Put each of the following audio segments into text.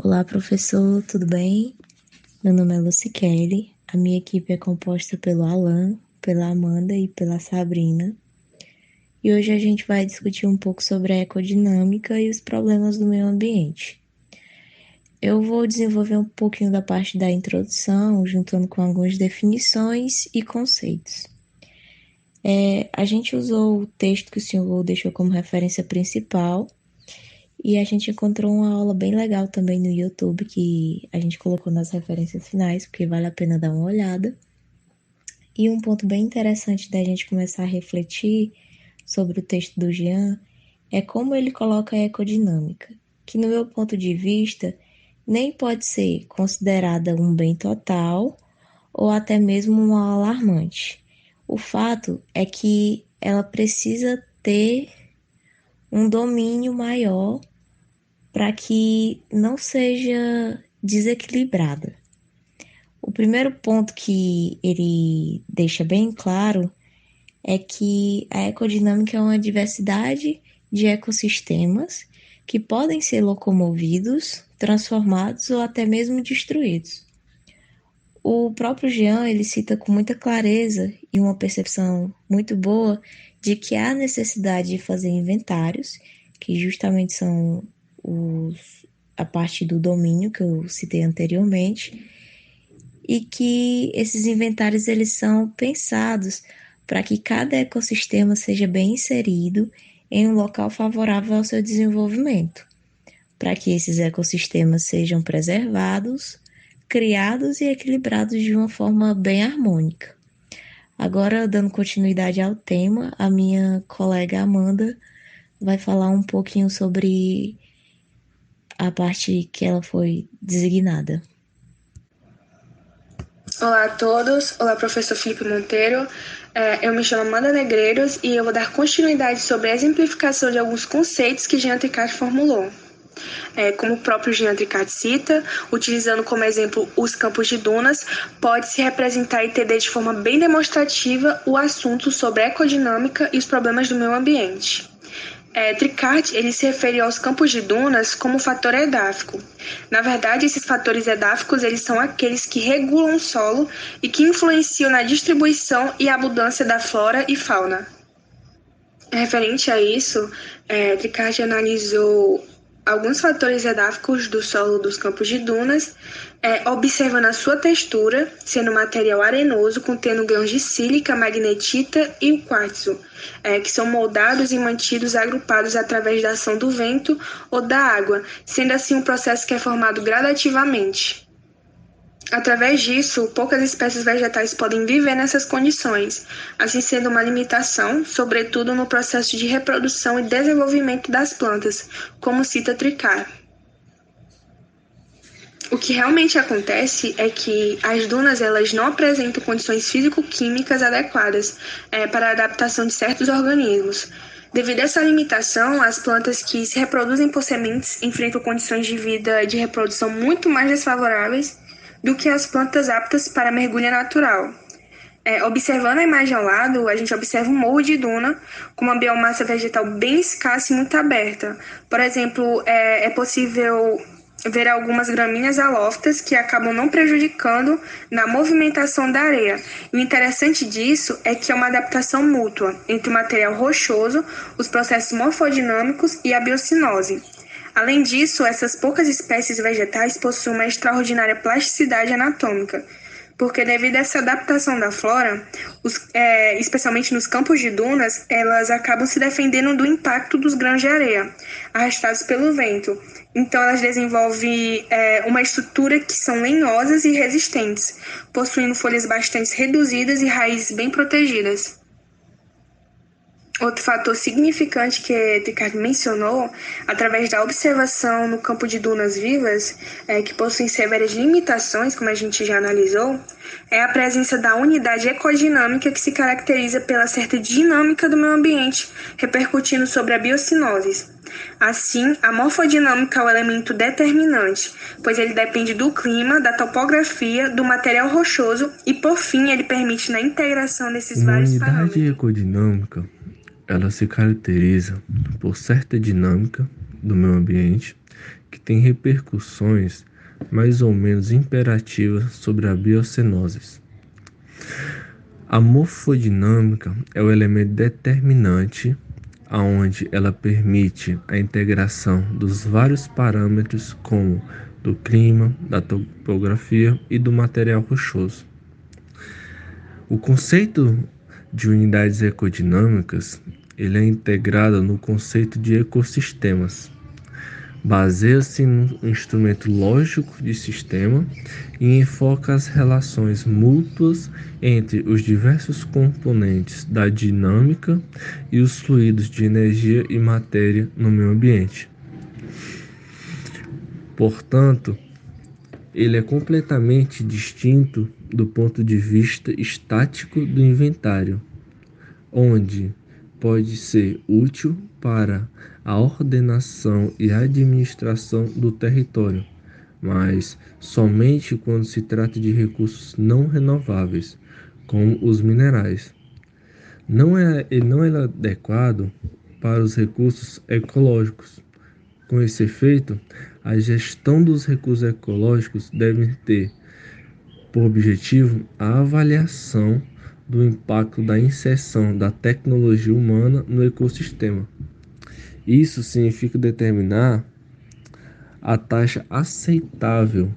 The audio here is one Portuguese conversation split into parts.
Olá, professor, tudo bem? Meu nome é Lucy Kelly. A minha equipe é composta pelo Alan, pela Amanda e pela Sabrina. E hoje a gente vai discutir um pouco sobre a ecodinâmica e os problemas do meio ambiente. Eu vou desenvolver um pouquinho da parte da introdução, juntando com algumas definições e conceitos. A gente usou o texto que o senhor deixou como referência principal. E a gente encontrou uma aula bem legal também no YouTube que a gente colocou nas referências finais, porque vale a pena dar uma olhada. E um ponto bem interessante da gente começar a refletir sobre o texto do Jean é como ele coloca a ecodinâmica, que no meu ponto de vista nem pode ser considerada um bem total ou até mesmo um alarmante. O fato é que ela precisa ter um domínio maior para que não seja desequilibrada. O primeiro ponto que ele deixa bem claro é que a ecodinâmica é uma diversidade de ecossistemas que podem ser locomovidos, transformados ou até mesmo destruídos. O próprio Jean ele cita com muita clareza e uma percepção muito boa de que há necessidade de fazer inventários, que justamente são a parte do domínio que eu citei anteriormente, e que esses inventários eles são pensados para que cada ecossistema seja bem inserido em um local favorável ao seu desenvolvimento, para que esses ecossistemas sejam preservados, criados e equilibrados de uma forma bem harmônica. Agora, dando continuidade ao tema, a minha colega Amanda vai falar um pouquinho sobre a parte que ela foi designada. Olá a todos, olá professor Felipe Monteiro, eu me chamo Amanda Negreiros e eu vou dar continuidade sobre a exemplificação de alguns conceitos que Jean Tricart formulou. Como o próprio Jean Tricart cita, utilizando como exemplo os campos de dunas, pode-se representar e entender de forma bem demonstrativa o assunto sobre a ecodinâmica e os problemas do meio ambiente. Tricart ele se refere aos campos de dunas como fator edáfico. Na verdade, esses fatores edáficos eles são aqueles que regulam o solo e que influenciam na distribuição e abundância da flora e fauna. Referente a isso, Tricart analisou alguns fatores edáficos do solo dos campos de dunas, observando a sua textura, sendo material arenoso contendo grãos de sílica, magnetita e o quartzo, que são moldados e mantidos agrupados através da ação do vento ou da água, sendo assim um processo que é formado gradativamente. Através disso, poucas espécies vegetais podem viver nessas condições, assim sendo uma limitação, sobretudo no processo de reprodução e desenvolvimento das plantas, como cita Tricart. O que realmente acontece é que as dunas elas não apresentam condições físico-químicas adequadas para a adaptação de certos organismos. Devido a essa limitação, as plantas que se reproduzem por sementes enfrentam condições de vida de reprodução muito mais desfavoráveis do que as plantas aptas para mergulho natural. Observando a imagem ao lado, a gente observa um morro de duna com uma biomassa vegetal bem escassa e muito aberta. Por exemplo, é possível ver algumas gramíneas alófitas que acabam não prejudicando na movimentação da areia. E o interessante disso é que é uma adaptação mútua entre o material rochoso, os processos morfodinâmicos e a biocinose. Além disso, essas poucas espécies vegetais possuem uma extraordinária plasticidade anatômica, porque devido a essa adaptação da flora, especialmente nos campos de dunas, elas acabam se defendendo do impacto dos grãos de areia, arrastados pelo vento. Então, elas desenvolvem uma estrutura que são lenhosas e resistentes, possuindo folhas bastante reduzidas e raízes bem protegidas. Outro fator significante que Tricart mencionou, através da observação no campo de dunas vivas, que possuem severas limitações, como a gente já analisou, é a presença da unidade ecodinâmica que se caracteriza pela certa dinâmica do meio ambiente, repercutindo sobre a biocinose. Assim, a morfodinâmica é o elemento determinante, pois ele depende do clima, da topografia, do material rochoso e, por fim, ele permite na integração desses Uma vários unidade parâmetros. ecodinâmica, ela se caracteriza por certa dinâmica do meio ambiente que tem repercussões mais ou menos imperativas sobre a biocenose. A morfodinâmica é o elemento determinante aonde ela permite a integração dos vários parâmetros como do clima, da topografia e do material rochoso. O conceito de unidades ecodinâmicas ele é integrado no conceito de ecossistemas. Baseia-se no instrumento lógico de sistema e enfoca as relações mútuas entre os diversos componentes da dinâmica e os fluidos de energia e matéria no meio ambiente. Portanto, ele é completamente distinto do ponto de vista estático do inventário, onde pode ser útil para a ordenação e administração do território, mas somente quando se trata de recursos não renováveis, como os minerais. Ele não é adequado para os recursos ecológicos. Com esse efeito, a gestão dos recursos ecológicos deve ter por objetivo a avaliação do impacto da inserção da tecnologia humana no ecossistema. Isso significa determinar a taxa aceitável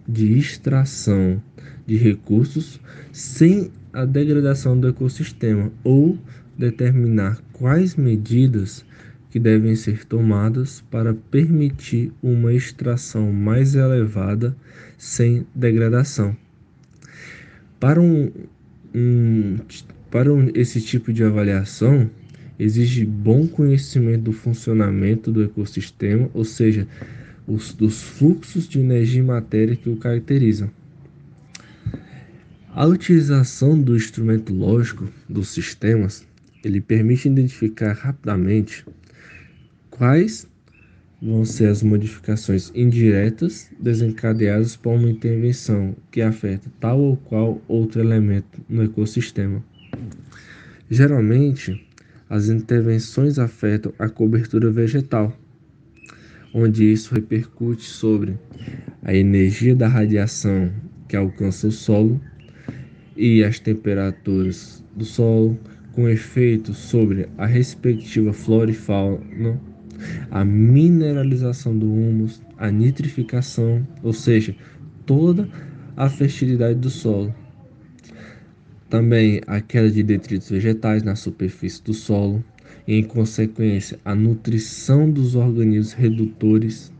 de extração de recursos sem a degradação do ecossistema ou determinar quais medidas que devem ser tomadas para permitir uma extração mais elevada sem degradação. Para esse tipo de avaliação, exige bom conhecimento do funcionamento do ecossistema, ou seja, dos fluxos de energia e matéria que o caracterizam. A utilização do instrumento lógico dos sistemas, ele permite identificar rapidamente quais vão ser as modificações indiretas desencadeadas por uma intervenção que afeta tal ou qual outro elemento no ecossistema. Geralmente, as intervenções afetam a cobertura vegetal, onde isso repercute sobre a energia da radiação que alcança o solo e as temperaturas do solo, com efeito sobre a respectiva flora e fauna, a mineralização do humus, a nitrificação, ou seja, toda a fertilidade do solo. Também a queda de detritos vegetais na superfície do solo, e, em consequência, a nutrição dos organismos redutores,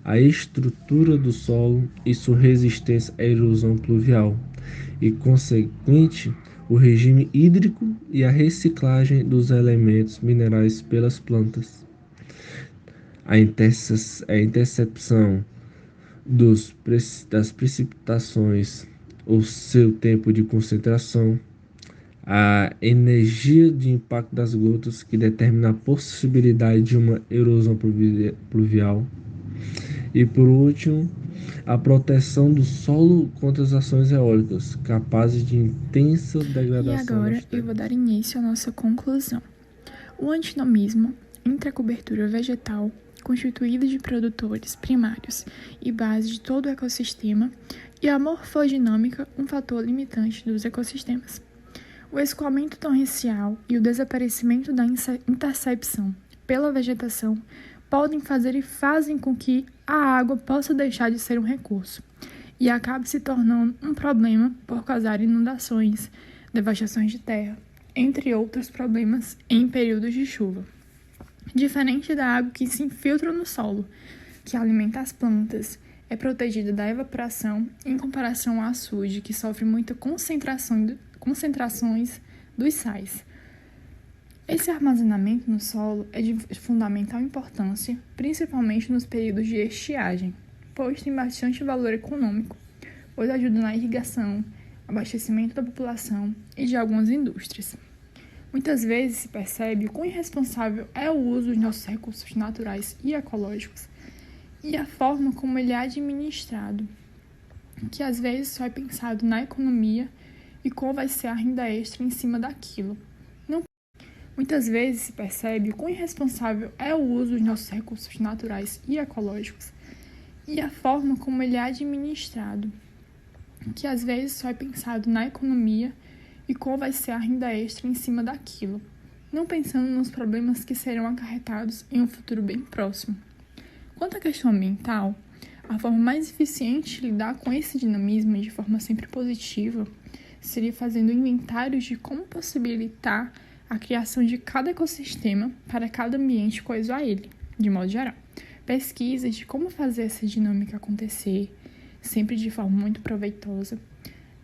a estrutura do solo e sua resistência à erosão pluvial, e, consequente, o regime hídrico e a reciclagem dos elementos minerais pelas plantas. A intercepção das precipitações, o seu tempo de concentração, a energia de impacto das gotas, que determina a possibilidade de uma erosão pluvial, e, por último, a proteção do solo contra as ações eólicas, capazes de intensa degradação. E agora eu vou dar início à nossa conclusão. O antinomismo entre a cobertura vegetal, constituída de produtores primários e base de todo o ecossistema, e a morfodinâmica, um fator limitante dos ecossistemas. O escoamento torrencial e o desaparecimento da intercepção pela vegetação podem fazer e fazem com que a água possa deixar de ser um recurso e acabe se tornando um problema por causar inundações, devastações de terra, entre outros problemas em períodos de chuva. Diferente da água que se infiltra no solo, que alimenta as plantas, é protegida da evaporação em comparação ao açude, que sofre muita concentrações dos sais. Esse armazenamento no solo é de fundamental importância, principalmente nos períodos de estiagem, pois tem bastante valor econômico, pois ajuda na irrigação, abastecimento da população e de algumas indústrias. Muitas vezes se percebe o quão irresponsável é o uso dos nossos recursos naturais e ecológicos e a forma como ele é administrado, que às vezes só é pensado na economia e qual vai ser a renda extra em cima daquilo. Muitas vezes se percebe o quão irresponsável é o uso dos nossos recursos naturais e ecológicos e a forma como ele é administrado, que às vezes só é pensado na economia e qual vai ser a renda extra em cima daquilo, não pensando nos problemas que serão acarretados em um futuro bem próximo. Quanto à questão ambiental, a forma mais eficiente de lidar com esse dinamismo de forma sempre positiva seria fazendo inventários de como possibilitar a criação de cada ecossistema para cada ambiente coeso a ele, de modo geral. Pesquisas de como fazer essa dinâmica acontecer, sempre de forma muito proveitosa,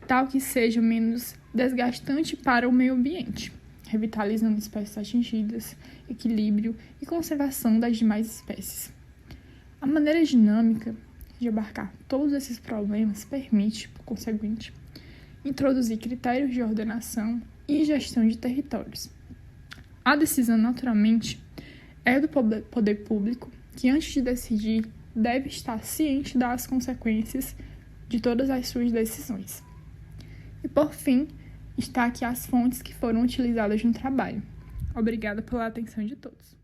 tal que seja menos desgastante para o meio ambiente, revitalizando espécies atingidas, equilíbrio e conservação das demais espécies. A maneira dinâmica de abarcar todos esses problemas permite, por conseguinte, introduzir critérios de ordenação e gestão de territórios. A decisão, naturalmente, é do poder público, que antes de decidir, deve estar ciente das consequências de todas as suas decisões. E, por fim, está aqui as fontes que foram utilizadas no trabalho. Obrigada pela atenção de todos.